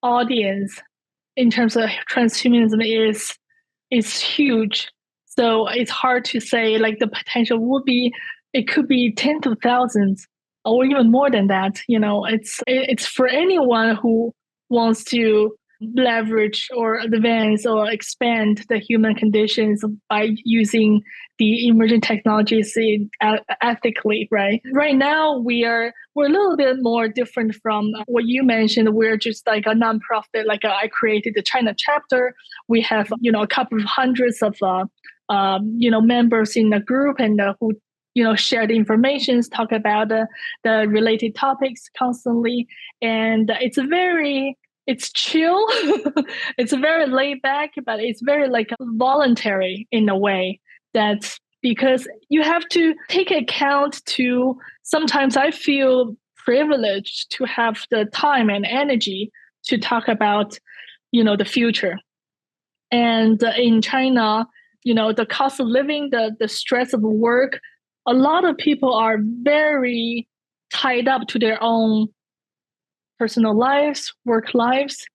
audience in terms of transhumanism is huge. So it's hard to say like the potential would be. It could be tens of thousands or even more than that. It's for anyone who wants to leverage or advance or expand the human conditions by using the emerging technologies ethically, right? Right now, we're a little bit more different from what you mentioned. We're just like a nonprofit. Like I created the China chapter. We have a couple of hundreds of members in the group, and who share the information, talk about the related topics constantly, and it's chill. It's very laid back, but it's very like voluntary in a way. That's because you have to take account to, sometimes I feel privileged to have the time and energy to talk about, the future. And in China, the cost of living, the stress of work, a lot of people are very tied up to their own personal lives, work lives.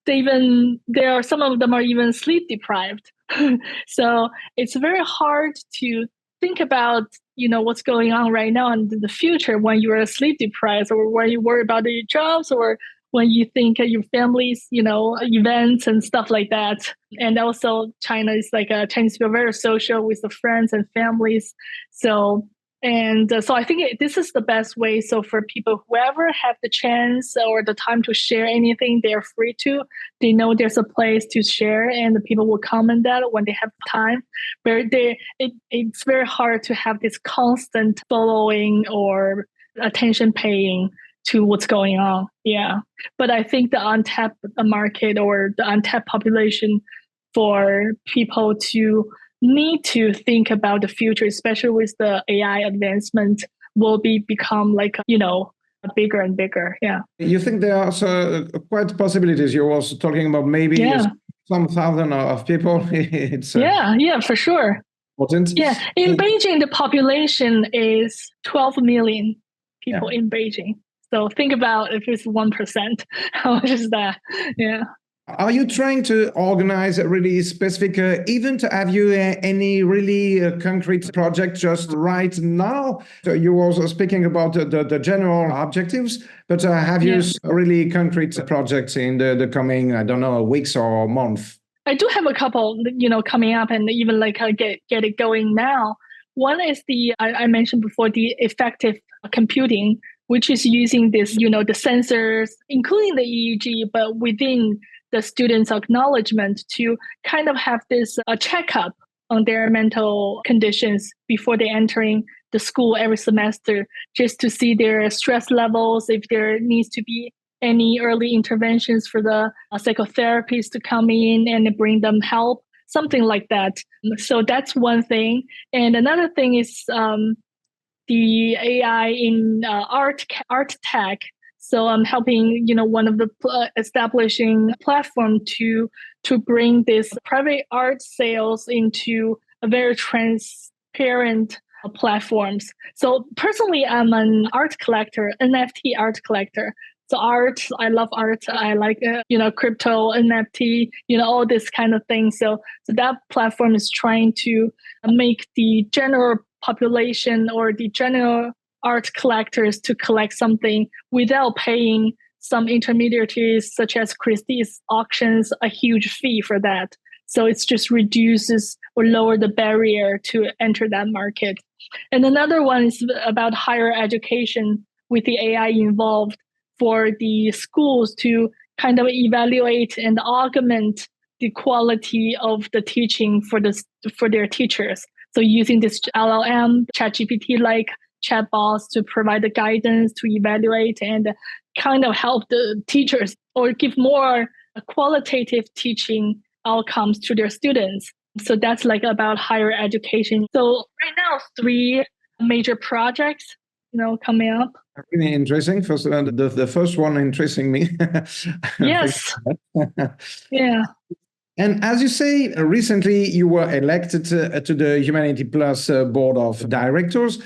Some of them are even sleep deprived. So it's very hard to think about, what's going on right now and the future when you are sleep deprived, or when you worry about your jobs, or when you think of your family's, events and stuff like that. And also China is like Chinese people very social with the friends and families. So I think this is the best way. So for people, whoever have the chance or the time to share anything, they're free to. They know there's a place to share, and the people will comment that when they have time. But it's very hard to have this constant following or attention paying to what's going on. Yeah. But I think the untapped market or the untapped population for people to need to think about the future, especially with the AI advancement, will become like, bigger and bigger. Yeah. You think there are also quite possibilities? You're also talking about maybe some thousand of people. It's yeah, for sure. Important. Yeah, in Beijing, the population is 12 million people in Beijing. So think about if it's 1%, how much is that? Yeah. Are you trying to organize a really specific event? Have you any really concrete project just right now? So you were also speaking about the general objectives, but have you really concrete projects in the coming, I don't know, weeks or months? I do have a couple, coming up and even get it going now. One is I mentioned before, the effective computing, which is using this, the sensors, including the EEG, but within the students' acknowledgement to kind of have this checkup on their mental conditions before they entering the school every semester, just to see their stress levels, if there needs to be any early interventions for the psychotherapists to come in and bring them help, something like that. So that's one thing. And another thing is the AI in art tech. So I'm helping, one of the establishing platform to bring this private art sales into a very transparent platforms. So personally, I'm an art collector, NFT art collector. So art, I love art. I like, crypto, NFT, all this kind of thing. So that platform is trying to make the general population or the general art collectors to collect something without paying some intermediaries such as Christie's auctions a huge fee for that. So it just reduces or lower the barrier to enter that market. And another one is about higher education with the AI involved, for the schools to kind of evaluate and augment the quality of the teaching for their teachers. So using this LLM, ChatGPT-like chatbots to provide the guidance to evaluate and kind of help the teachers or give more qualitative teaching outcomes to their students. So that's about higher education. So right now, 3 major projects, coming up. Really interesting. First, the first one interesting me. Yes. Yeah. And as you say, recently you were elected to the Humanity Plus board of directors,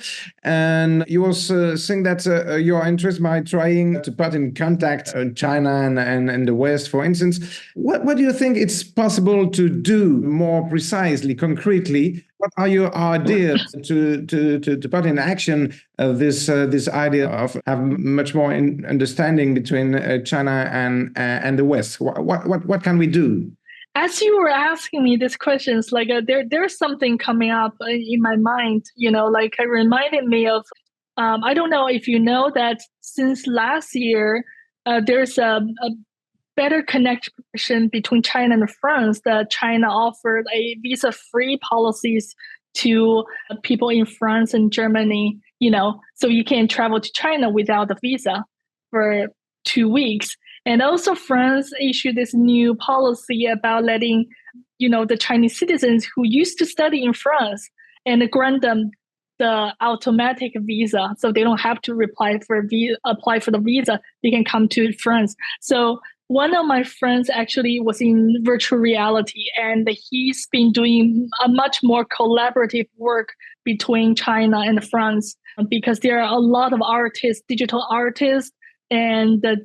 and you also saying that you are interested by trying to put in contact China and the West, for instance. What do you think it's possible to do more precisely, concretely? What are your ideas to put in action this idea of having much more understanding between China and the West? What can we do? As you were asking me these questions, there's something coming up in my mind, it reminded me of, I don't know if you know that since last year, there's a better connection between China and France, that China offered a visa-free policies to people in France and Germany, so you can travel to China without a visa for 2 weeks. And also France issued this new policy about letting, the Chinese citizens who used to study in France and grant them the automatic visa. So they don't have to apply for the visa. They can come to France. So one of my friends actually was in virtual reality, and he's been doing a much more collaborative work between China and France, because there are a lot of artists, digital artists, and the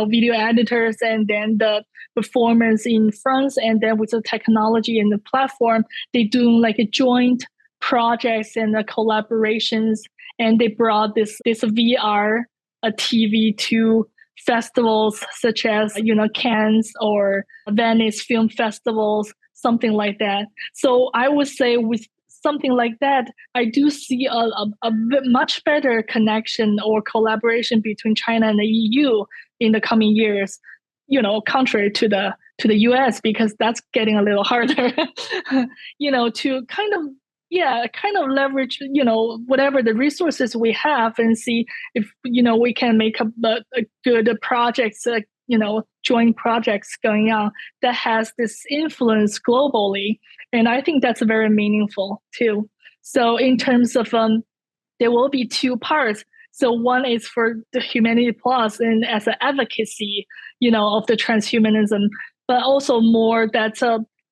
video editors, and then the performance in France, and then with the technology and the platform, they do a joint projects and collaborations, and they brought this VR TV to festivals such as Cannes or Venice Film Festivals, something like that. So I would say with something like that, I do see a much better connection or collaboration between China and the EU in the coming years, contrary to the US, because that's getting a little harder, to kind of leverage, whatever the resources we have, and see if, we can make a good projects, joint projects going on that has this influence globally. And I think that's very meaningful too. So in terms of, there will be 2 parts. So one is for the Humanity Plus and as an advocacy, of the transhumanism, but also more that,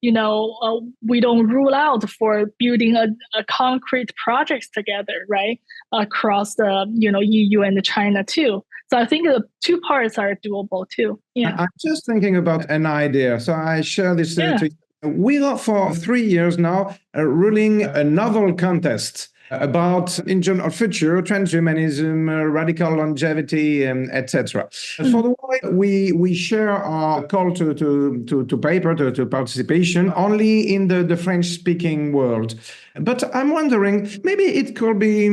we don't rule out for building a concrete projects together, right? Across the, EU and China too. So I think the two parts are doable too. Yeah. I'm just thinking about an idea. So I share this to you. We are for 3 years now running a novel contest about, in general, future, transhumanism, radical longevity, etc. For the while, we share our call to paper, to participation, only in the French-speaking world. But I'm wondering, maybe it could be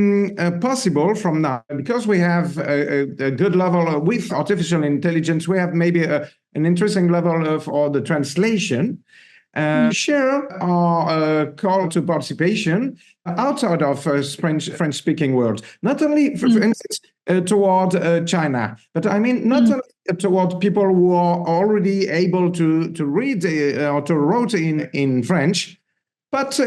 possible from now, because we have a good level with artificial intelligence, we have maybe an interesting level for the translation. Share our call to participation outside of French-speaking world, not only, for instance, toward China, but I mean not only toward people who are already able to read or to write in French, but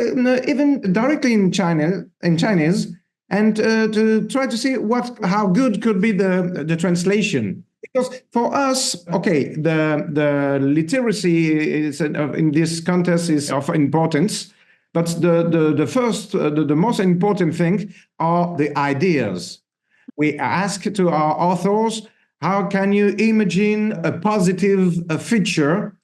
even directly in Chinese, and to try to see how good could be the translation. Because for us, okay, the literacy is in this contest is of importance, but the most important thing are the ideas. We ask to our authors, how can you imagine a positive future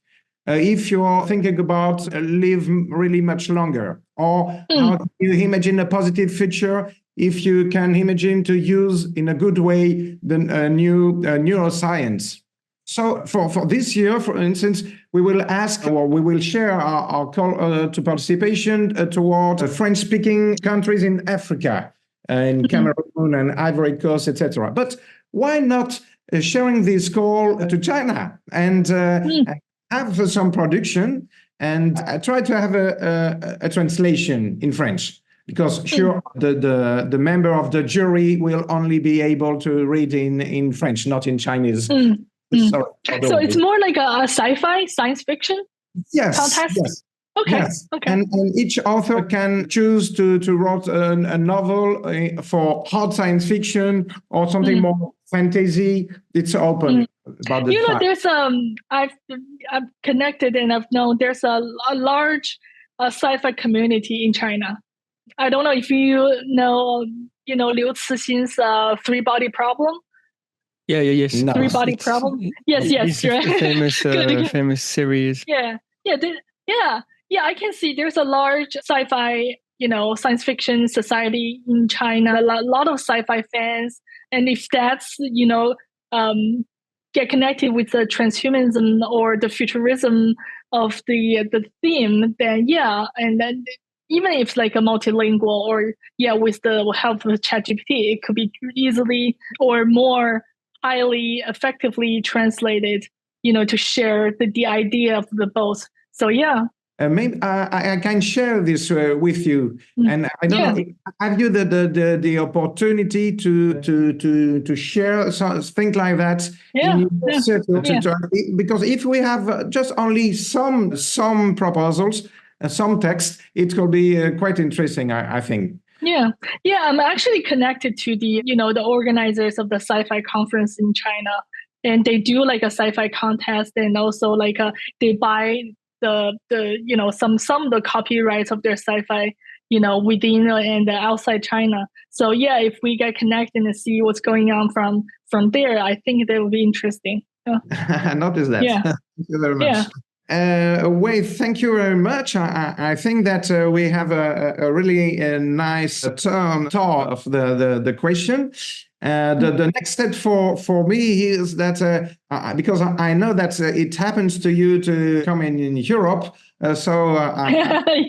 if you are thinking about live really much longer? Or how can you imagine a positive future if you can imagine to use in a good way the new neuroscience? So for this year, for instance, we will ask, or we will share our call to participation toward French-speaking countries in Africa, in Cameroon and Ivory Coast, etc. But why not sharing this call to China and have some production and try to have a translation in French? Because sure, the member of the jury will only be able to read in French, not in Chinese. So it's more like a sci-fi, science fiction contest? Yes. Okay. Yes. Okay. And each author can choose to write a novel for hard science fiction or something more fantasy. It's open about the time. There's I've connected and I've known there's a large sci-fi community in China. I don't know if you know, Liu Cixin's three-body problem. Yes. No. Three-body problem. Yes, It's right. a famous series. Yeah. I can see there's a large sci-fi, science fiction society in China. A lot of sci-fi fans, and if that's, get connected with the transhumanism or the futurism of the theme, then and then even if it's like a multilingual or with the help of ChatGPT, it could be easily or more highly effectively translated, to share the idea of the both. So maybe I can share this with you, and I don't know. Have you the opportunity to share things like that in your circle? Because if we have just only some proposals, some text, it could be quite interesting, I think. Yeah, I'm actually connected to the the organizers of the sci-fi conference in China, and they do like a sci-fi contest, and also like they buy the some of the copyrights of their sci-fi within and outside China. So if we get connected and see what's going on from there, I think that would be interesting. I noticed that. Yeah. Thank you very much. Wei, thank you very much. I think that we have a really nice tour of the question. The next step for me is that because I know that it happens to you to come in Europe, so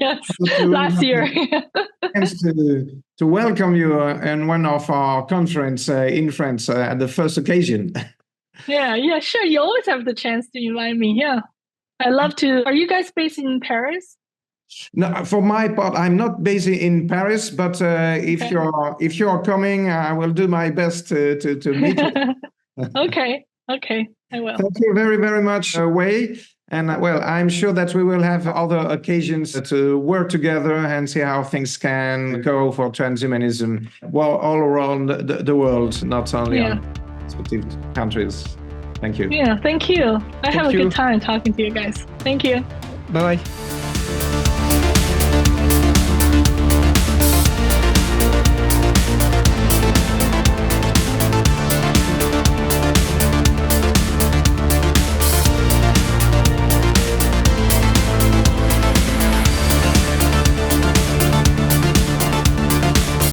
yes, last year. to welcome you in one of our conference in France at the first occasion. Yeah, sure. You always have the chance to invite me. Yeah. I love to. Are you guys based in Paris? No, for my part, I'm not based in Paris, but if you're coming, I will do my best to meet you. Okay, I will. Thank you very, very much, Wei. And well, I'm sure that we will have other occasions to work together and see how things can go for transhumanism, well, all around the world, not only on specific countries. Thank you. Yeah, thank you. I have a good time talking to you guys. Thank you. Bye-bye.